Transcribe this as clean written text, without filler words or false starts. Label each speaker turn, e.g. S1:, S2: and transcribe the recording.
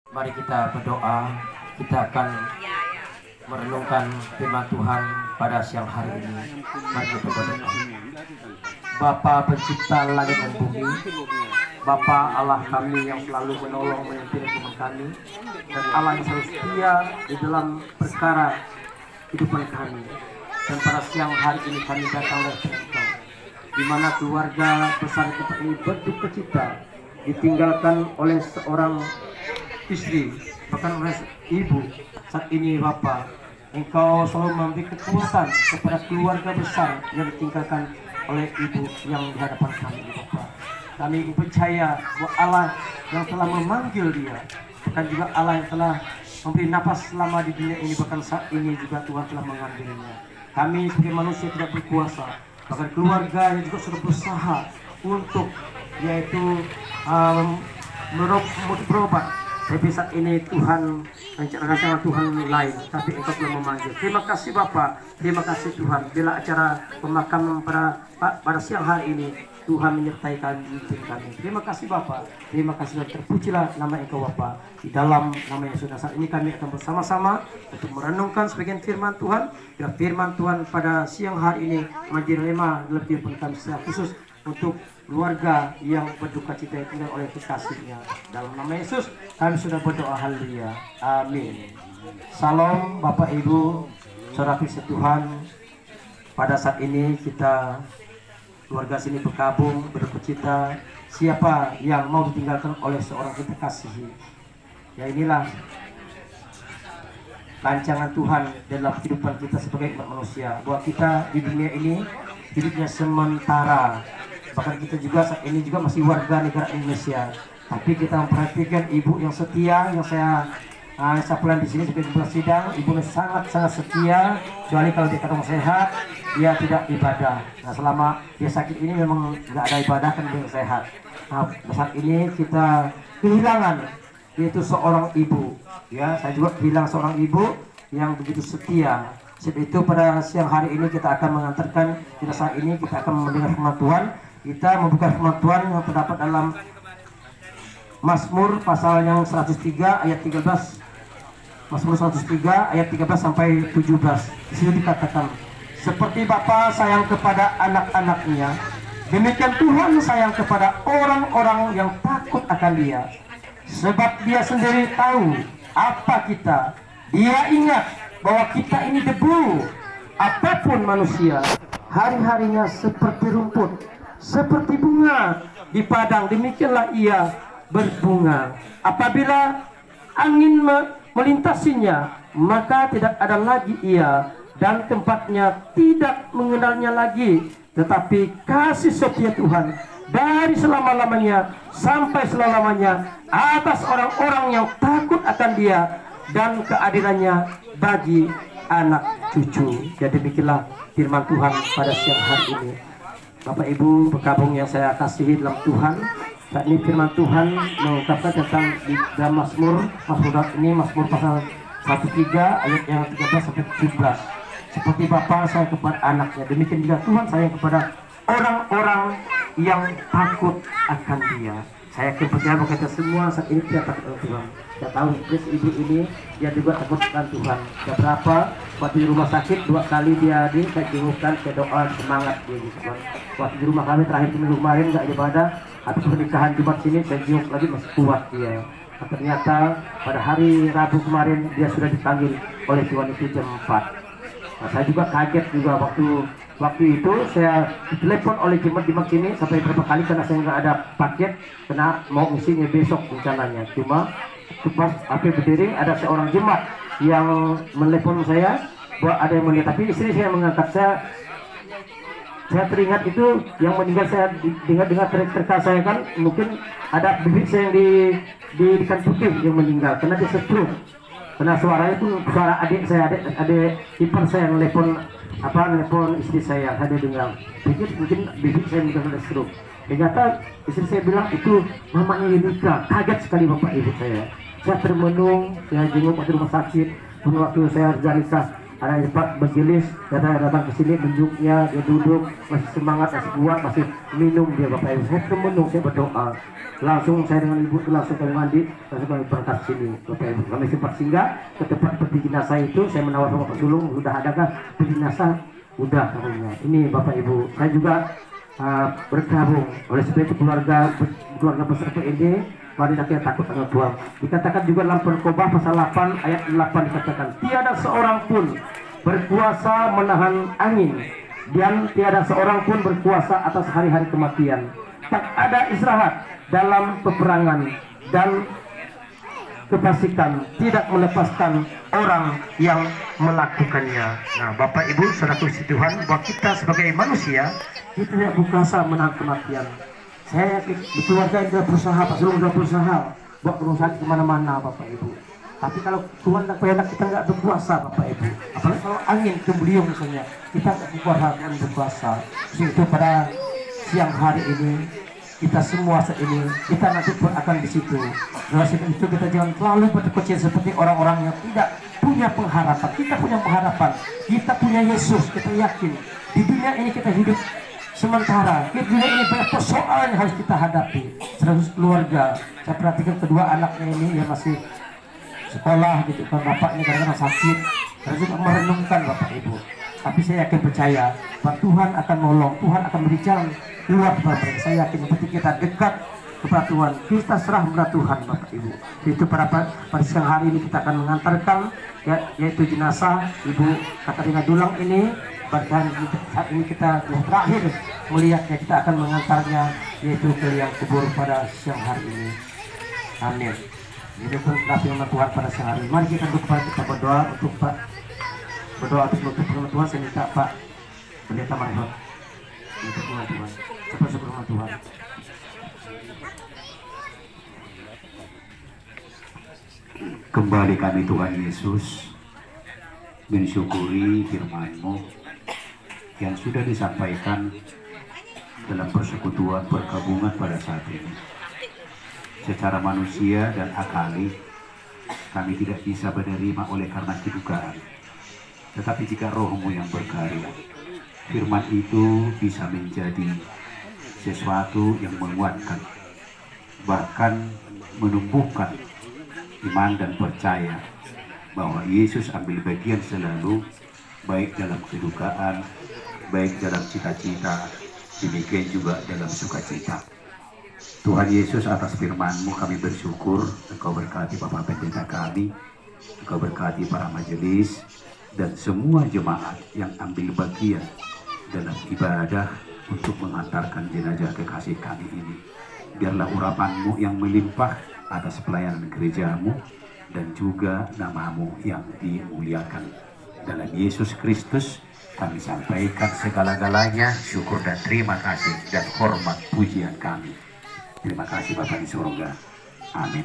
S1: Mari kita berdoa. Kita akan merenungkan firman Tuhan pada siang hari ini. Mari kita berdoa. Bapa pencipta langit dan bumi, Bapa Allah kami yang selalu menolong memimpin teman kami, dan Allah yang selalu setia di dalam perkara kehidupan kami. Dan pada siang hari ini kami datang dari Engkau, di mana keluarga besar kita ini berduka cita ditinggalkan oleh seorang istri, bahkan oleh ibu. Saat ini Bapa, Engkau selalu memberi kekuatan kepada keluarga besar yang ditinggalkan oleh ibu yang di hadapan kami, Bapa. Kami percaya bahwa Allah yang telah memanggil dia, dan juga Allah yang telah memberi nafas selama di dunia ini, bahkan saat ini juga Tuhan telah mengambilnya. Kami sebagai manusia tidak berkuasa, bahkan keluarga yang juga sudah berusaha untuk yaitu berobat. Tapi saat ini Tuhan, rencana Tuhan lain, tapi Engkau telah memanggil. Terima kasih Bapa, terima kasih Tuhan. Bila acara pemakaman pada siang hari ini, Tuhan menyertai kami. Terima kasih Bapa, terima kasih, dan terpujilah nama Engkau Bapa. Di dalam nama Yesus, saat ini kami akan bersama-sama untuk merenungkan sebagian firman Tuhan. Bila firman Tuhan pada siang hari ini menjadi rema dalam kehidupan kami secara khusus untuk keluarga yang berduka cita tinggal oleh kekasihnya. Dalam nama Yesus kami sudah berdoa, haleluya, amin. Salam Bapak Ibu, saudara kasih Tuhan. Pada saat ini kita keluarga sini bergabung berduka cita. Siapa yang mau ditinggalkan oleh seorang kekasih? Ya, inilah rancangan Tuhan dalam kehidupan kita sebagai umat manusia, bahwa kita di dunia ini hidupnya sementara. Bahkan kita juga saat ini juga masih warga negara Indonesia, tapi kita memperhatikan ibu yang setia yang saya pelan di sini sebagai kepala sidang. Ibu sangat setia, kecuali kalau dia kadang sehat dia tidak ibadah. Nah, selama dia sakit ini memang nggak ada ibadah, kan dia sehat. Nah, saat ini kita kehilangan yaitu seorang ibu. Ya, saya juga kehilangan seorang ibu yang begitu setia. Sebab itu pada siang hari ini kita akan mengantarkan, pada saat ini kita akan mendengar firman Tuhan. Kita membuka firman Tuhan yang terdapat dalam Mazmur pasal yang 103 ayat 13. Mazmur 103 ayat 13 sampai 17. Di sini dikatakan, seperti Bapa sayang kepada anak-anaknya, demikian Tuhan sayang kepada orang-orang yang takut akan Dia. Sebab Dia sendiri tahu apa kita. Dia ingat bahwa kita ini debu. Apapun manusia, hari-harinya seperti rumput, seperti bunga di padang, demikianlah ia berbunga. Apabila angin melintasinya, maka tidak ada lagi ia, dan tempatnya tidak mengenalnya lagi. Tetapi kasih setia Tuhan dari selama-lamanya sampai selama-lamanya atas orang-orang yang takut akan Dia, dan keadilannya bagi anak cucu. Jadi demikianlah firman Tuhan pada siang hari ini. Bapak Ibu bergabung yang saya kasihi dalam Tuhan, saat ini firman Tuhan mengungkapkan tentang di dalam Mazmur ini, Mazmur pasal 103 ayat yang 13 sampai 17. Seperti Bapa sayang kepada anaknya, demikian juga Tuhan sayang kepada orang-orang yang takut akan Dia. Saya percaya bahwa kita semua saat ini tidak takut akan Tuhan. Saya tahu ibu ini dia juga takut akan Tuhan. Berapa waktu di rumah sakit 2 kali dia saya jengukkan, saya doa semangat dia gitu kan. Waktu di rumah kami terakhir minggu kemarin nggak ibadah, habis pernikahan Jumat sini saya jenguk lagi, masih kuat dia. Nah, ternyata pada hari Rabu kemarin dia sudah dipanggil oleh Tuhan itu jam 4. Nah, saya juga kaget juga waktu itu saya ditelepon oleh jemaat sini sampai berapa kali, karena saya nggak ada paket, karena mau ngisinya besok rencananya. Cuma pas HP berdiri ada seorang jemaat yang menelepon saya bahwa ada yang melihat, tapi istri saya mengangkat. Saya teringat itu yang meninggal, saya dengar terkait saya kan mungkin ada bibit saya yang di ikan putih yang meninggal karena dia stroke. Karena suaranya itu suara adik saya, adik ipar saya yang telepon istri saya dengar. Mungkin bibit saya meninggal stroke. Ternyata istri saya bilang itu mamanya Yunika. Kaget sekali Bapak Ibu saya. Saya termenung, saya jenguk waktu rumah sakit, waktu saya organisasi Ada yang cepat majelis, datang ke sini, menunjuknya, dia duduk, masih semangat, masih kuat, masih minum dia Bapak Ibu. Saya menung, saya berdoa. Langsung saya dengan ibu itu langsung kami mandi, langsung kami berangkat sini Bapak Ibu. Kami sempat singgah ke tempat peti jenazah itu, saya menawar Bapak Sulung, sudah adakah peti jenazah? Udah katanya. Ini Bapak Ibu, saya juga bergabung oleh sebab itu keluarga besar PND. Mari kita takut akan Tuhan. Dikatakan juga dalam Perkhotbah pasal 8 ayat 8 dikatakan, tiada seorang pun berkuasa menahan angin dan tiada seorang pun berkuasa atas hari-hari kematian. Tak ada istirahat dalam peperangan dan kefasikan tidak melepaskan orang yang melakukannya. Nah, Bapak Ibu, saudara Tuhan, bahwa kita sebagai manusia kita tidak berkuasa menahan kematian. Saya di keluarga sudah berusaha, Pak Sulung sudah berusaha buat berusaha kemana-mana Bapak Ibu. Tapi kalau Tuhan tak kehendak kita nggak berkuasa Bapak Ibu. Apalagi kalau angin kebeliung misalnya, kita nggak berkuasa. Itu pada siang hari ini kita semua saat ini kita nanti pun akan di situ. Oleh sebab itu kita jangan terlalu berkecil seperti orang-orang yang tidak punya pengharapan. Kita punya pengharapan. Kita punya Yesus. Kita yakin di dunia ini kita hidup sementara. Di dunia ini banyak persoalan yang harus kita hadapi. Seratus keluarga. Saya perhatikan kedua anaknya ini yang masih sekolah gitu kan, bapaknya kadang-kadang sakit. Saya juga merenungkan Bapak Ibu. Tapi saya yakin percaya bahwa Tuhan akan menolong, Tuhan akan beri jalan keluar kepada mereka. Saya yakin seperti kita dekat kepada Tuhan, kita serah kepada Tuhan Bapak Ibu. Itu pada siang hari ini kita akan mengantarkan yaitu jenazah Ibu Katarina Dulang ini. Bahkan saat ini kita terakhir melihatnya, kita akan mengantarnya yaitu ke liang kubur pada siang hari ini. Amin. Ini pun firman Tuhan pada siang hari. Mari kita berdoa untuk Pak. Berdoa untuk firman Tuhan. Saya minta Pak Pendeta Marhot untuk firman Tuhan. Seperti firman Tuhan.
S2: Kembali kami Tuhan Yesus mensyukuri firman-Mu yang sudah disampaikan dalam persekutuan pergabungan pada saat ini. Secara manusia dan akali kami tidak bisa menerima oleh karena kedukaan. Tetapi jika Roh-Mu yang berkarya, firman itu bisa menjadi sesuatu yang menguatkan, bahkan menumbuhkan iman dan percaya bahwa Yesus ambil bagian selalu, baik dalam kedukaan, baik dalam cita-cita, demikian juga dalam sukacita. Tuhan Yesus, atas firman-Mu kami bersyukur. Engkau berkati Bapak Pendeta kami, Engkau berkati para majelis dan semua jemaat yang ambil bagian dalam ibadah untuk mengantarkan jenazah kekasih kami ini. Biarlah urapan-Mu yang melimpah atas pelayanan gereja-Mu dan juga nama-Mu yang dimuliakan. Dalam Yesus Kristus kami sampaikan segala-galanya syukur dan terima kasih dan hormat pujian kami. Terima kasih Bapa di surga. Amin.